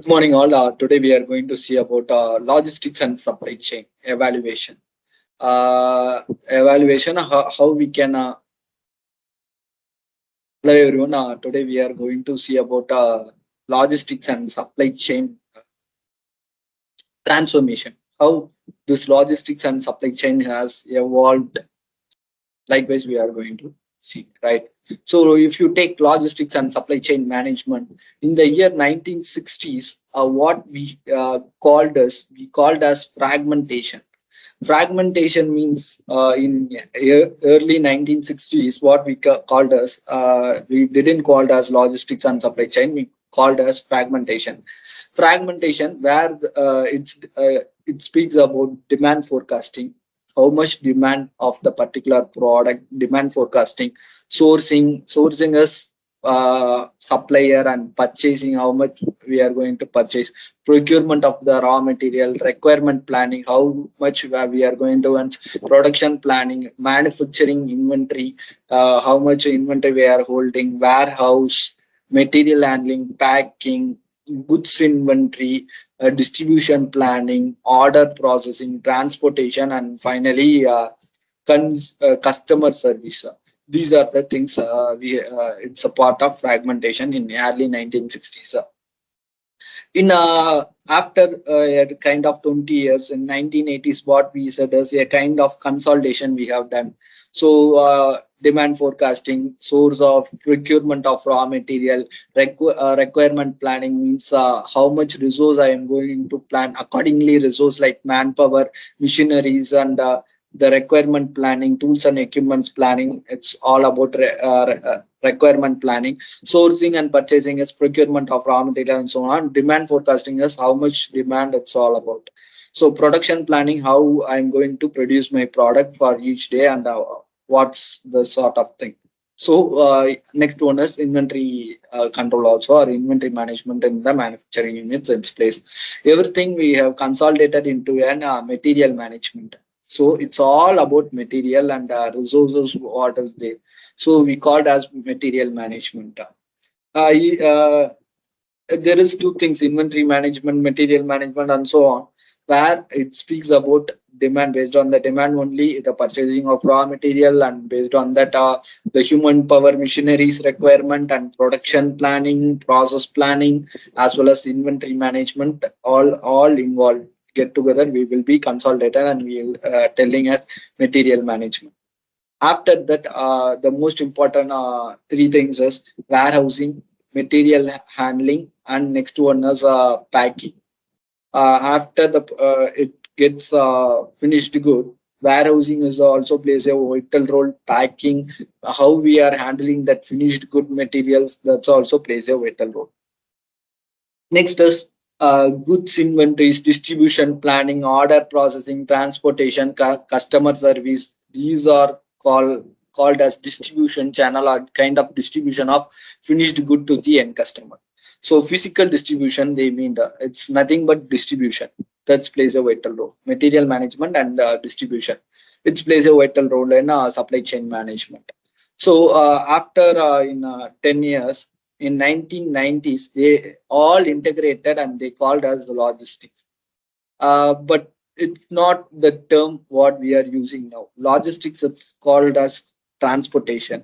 Good morning, all. Today we are going to see about logistics and supply chain evaluation. Evaluation, how we can. Hello, everyone. Today we are going to see about logistics and supply chain transformation. How this logistics and supply chain has evolved. Likewise, we are going to see, right? So, if you take logistics and supply chain management in the year 1960s, what we called as fragmentation. Fragmentation means in early 1960s, what we called as we didn't call it as logistics and supply chain. We called as fragmentation. Fragmentation, where it speaks about demand forecasting, how much demand of the particular product, demand forecasting, sourcing is supplier and purchasing how much we are going to purchase, procurement of the raw material, requirement planning, how much we are going to want, production planning, manufacturing inventory, how much inventory we are holding, warehouse, material handling, packing, goods inventory, distribution planning, order processing, transportation, and finally customer service. These are the things we it's a part of fragmentation in early 1960s. In after a kind of 20 years in 1980s, what we said is a kind of consolidation we have done. So demand forecasting, source of procurement of raw material, requirement planning means how much resource I am going to plan accordingly, resource like manpower, machineries, and the requirement planning, tools and equipments planning. It's all about requirement planning. Sourcing and purchasing is procurement of raw material and so on. Demand forecasting is how much demand it's all about. So production planning, how I'm going to produce my product for each day, and what's the sort of thing. So next one is inventory control also, or inventory management in the manufacturing units in place. Everything we have consolidated into an material management. So it's all about material and resources, what is there. So we called as material management. There is two things: inventory management, material management, and so on, where it speaks about demand. Based on the demand only, the purchasing of raw material, and based on that the human power, machineries requirement, and production planning, process planning, as well as inventory management, all involved. Get together, we will be consolidated, and we will telling us material management. After that, the most important three things is warehousing, material handling, and next one is packing. After the it gets finished good, warehousing is also plays a vital role. Packing, how we are handling that finished good materials, that's also plays a vital role. Next is goods inventories, distribution planning, order processing, transportation, customer service. These are called as distribution channel, or kind of distribution of finished good to the end customer. So physical distribution, they mean it's nothing but distribution. That plays a vital role. Material management and distribution, it plays a vital role in supply chain management. So after in 10 years, in 1990s, they all integrated and they called as the logistics. But it's not the term what we are using now. Logistics, it's called as transportation.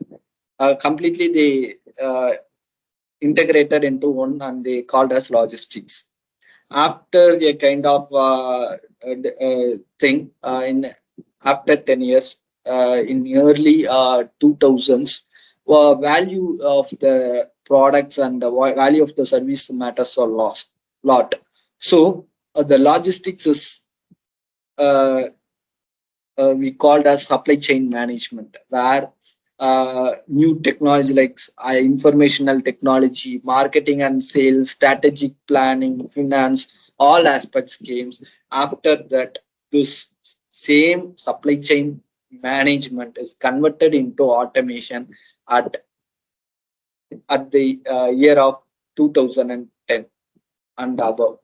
Completely they integrated into one, and they called as logistics. After a kind of thing in after 10 years, in early 2000s, value of the products and the value of the service matters a lot. So the logistics is uh, we called as supply chain management, where new technology like informational technology, marketing and sales, strategic planning, finance, all aspects came. After that, this same supply chain management is converted into automation at the year of 2010 and above.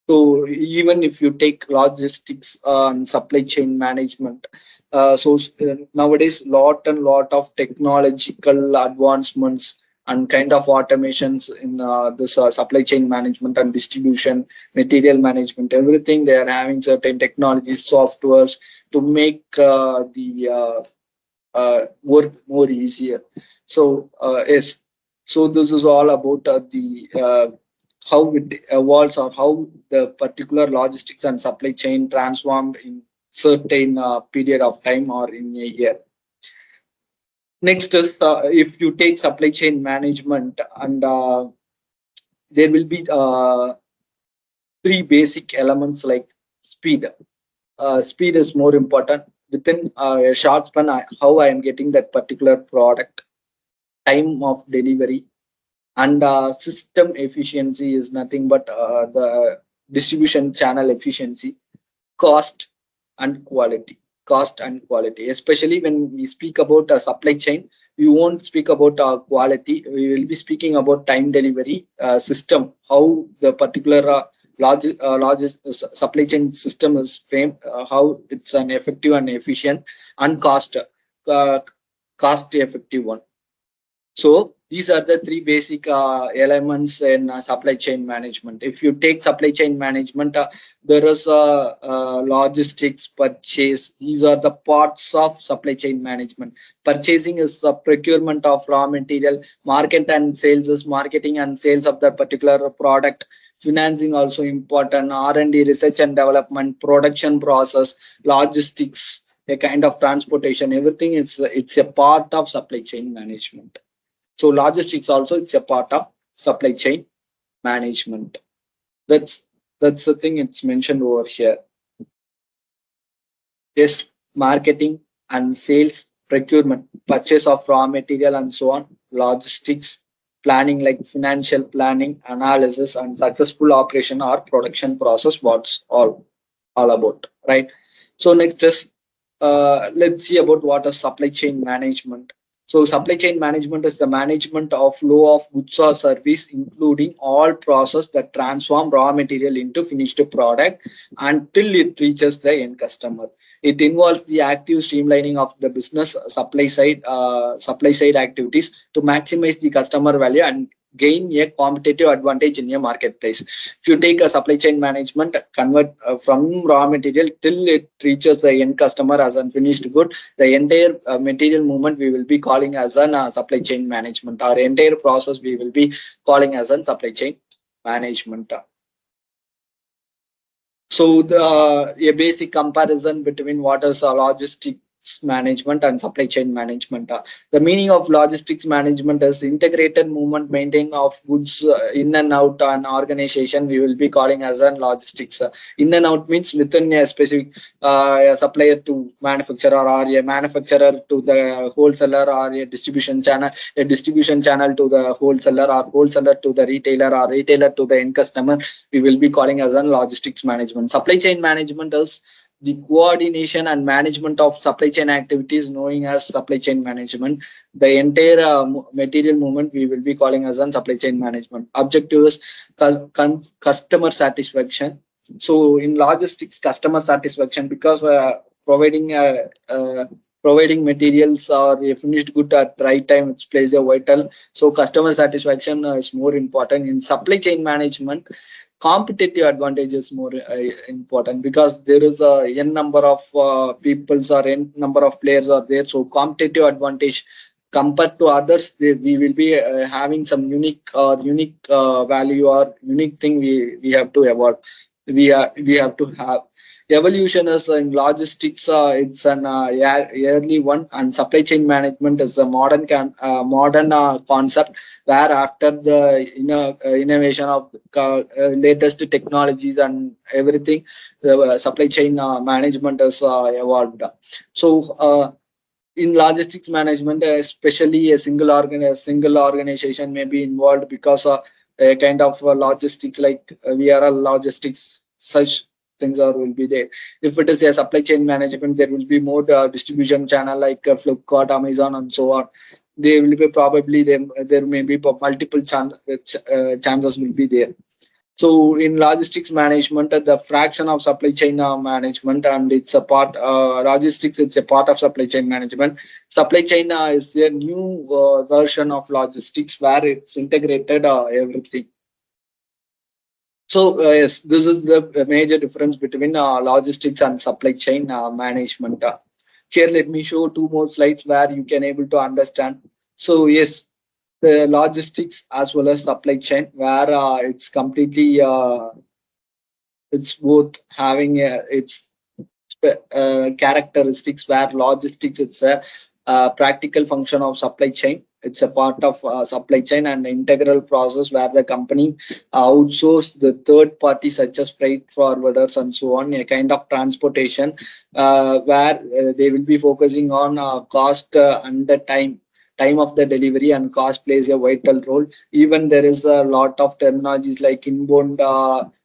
So even if you take logistics and supply chain management, nowadays lot and lot of technological advancements and kind of automations in this supply chain management and distribution, material management, everything. They are having certain technologies, softwares to make the work more easier. So yes, so this is all about how it evolves or how the particular logistics and supply chain transformed in certain period of time or in a year. Next is if you take supply chain management, and there will be three basic elements like speed. Speed is more important. Within a short span, how I am getting that particular product, time of delivery, and system efficiency is nothing but the distribution channel efficiency, cost and quality. Cost and quality, especially when we speak about supply chain, we won't speak about quality. We will be speaking about time delivery, system, how the particular supply chain system is framed, how it's an effective and efficient, and uh, cost effective one. So these are the three basic elements in supply chain management. If you take supply chain management, there is logistics, purchase. These are the parts of supply chain management. Purchasing is the procurement of raw material. Market and sales is marketing and sales of that particular product. Financing also important. R&D, research and development, production process, logistics, a kind of transportation. Everything is it's a part of supply chain management. So logistics also it's a part of supply chain management. That's that's the thing it's mentioned over here. Yes, marketing and sales, procurement, purchase of raw material and so on, logistics, planning like financial planning, analysis, and successful operation or production process. What's all about, right? So next is let's see about what is supply chain management. So supply chain management is the management of flow of goods or service, including all process that transform raw material into finished product until it reaches the end customer. It involves the active streamlining of the business supply side activities to maximize the customer value and gain a competitive advantage in a marketplace. If you take a supply chain management, convert from raw material till it reaches the end customer as unfinished good, the entire material movement we will be calling as an supply chain management. Our entire process we will be calling as an supply chain management. So a basic comparison between what is logistics management and supply chain management. The meaning of logistics management is integrated movement, maintaining of goods in and out an organization. We will be calling as a logistics. In and out means within a specific a supplier to manufacturer, or a manufacturer to the wholesaler, or a distribution channel to the wholesaler, or wholesaler to the retailer, or retailer to the end customer. We will be calling as a logistics management. Supply chain management is the coordination and management of supply chain activities known as supply chain management. The entire material movement we will be calling as on supply chain management. Objective is customer satisfaction. So in logistics, customer satisfaction, because providing providing materials or a finished good at right time, it plays a vital. So customer satisfaction is more important. In supply chain management, competitive advantage is more important, because there is a n number of peoples or n number of players are there. So competitive advantage compared to others, we will be having some unique value or unique thing we have to evolve. We have to have evolution is in logistics. It's an yearly one, and supply chain management is a modern concept, where after the innovation of latest technologies and everything, the supply chain management has evolved. So in logistics management, especially a single organization may be involved, because a kind of logistics like VRL logistics, such things are will be there. If it is a supply chain management, there will be more distribution channel like Flipkart, Amazon, and so on. They will be probably there may be multiple chances will be there. So in logistics management, the fraction of supply chain management, and it's a part logistics. It's a part of supply chain management. Supply chain is a new version of logistics where it's integrated everything. So yes, this is the major difference between logistics and supply chain management. Here, let me show two more slides where you can able to understand. So yes, the logistics as well as supply chain, where it's completely it's both having its characteristics, where logistics it's a practical function of supply chain. It's a part of supply chain and integral process where the company outsource the third party such as freight forwarders and so on, a kind of transportation where they will be focusing on cost and the time of the delivery, and cost plays a vital role. Even there is a lot of terminologies like inbound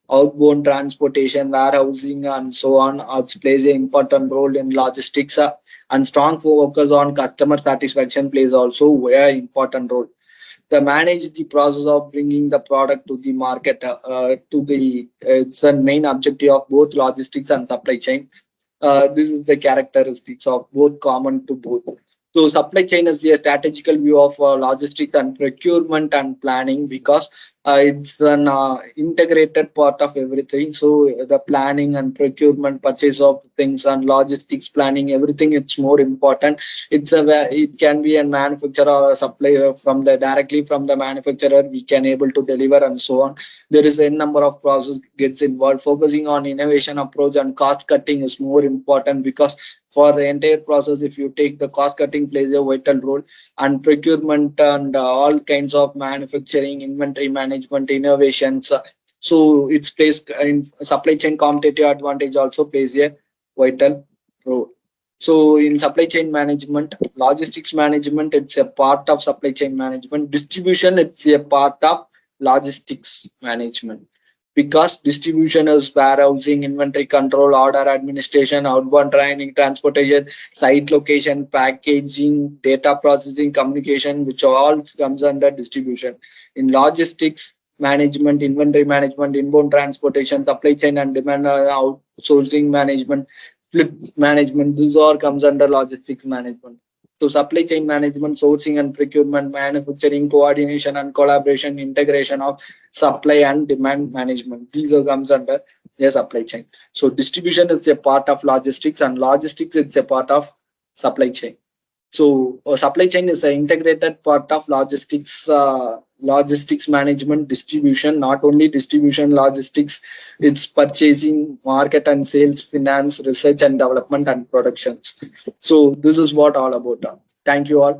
outbound transportation, warehousing, and so on. It plays an important role in logistics, and strong focus on customer satisfaction plays also a very important role. They manage the process of bringing the product to the market. It's a main objective of both logistics and supply chain. This is the characteristics of both common to both. So supply chain is a strategical view of logistics and procurement and planning, because it's an integrated part of everything. So the planning and procurement, purchase of things, and logistics planning, everything it's more important. It can be a manufacturer or a supplier from the directly from the manufacturer we can able to deliver and so on. There is a number of process gets involved. Focusing on innovation approach and cost cutting is more important, because for the entire process, if you take the cost cutting plays a vital role, and procurement and all kinds of manufacturing, inventory management, innovations. So it's placed in supply chain competitive advantage also plays a vital role. So in supply chain management, logistics management, it's a part of supply chain management. Distribution, it's a part of logistics management, because distribution is warehousing, inventory control, order administration, outbound training, transportation, site location, packaging, data processing, communication, which all comes under distribution. In logistics management, inventory management, inbound transportation, supply chain and demand outsourcing management, flip management, these all comes under logistics management. So supply chain management, sourcing and procurement, manufacturing, coordination and collaboration, integration of supply and demand management. These are comes under the supply chain. So distribution is a part of logistics, and logistics is a part of supply chain. So supply chain is an integrated part of logistics, logistics management, distribution. Not only distribution, logistics, it's purchasing, market and sales, finance, research and development, and productions. So this is what all about. Thank you all.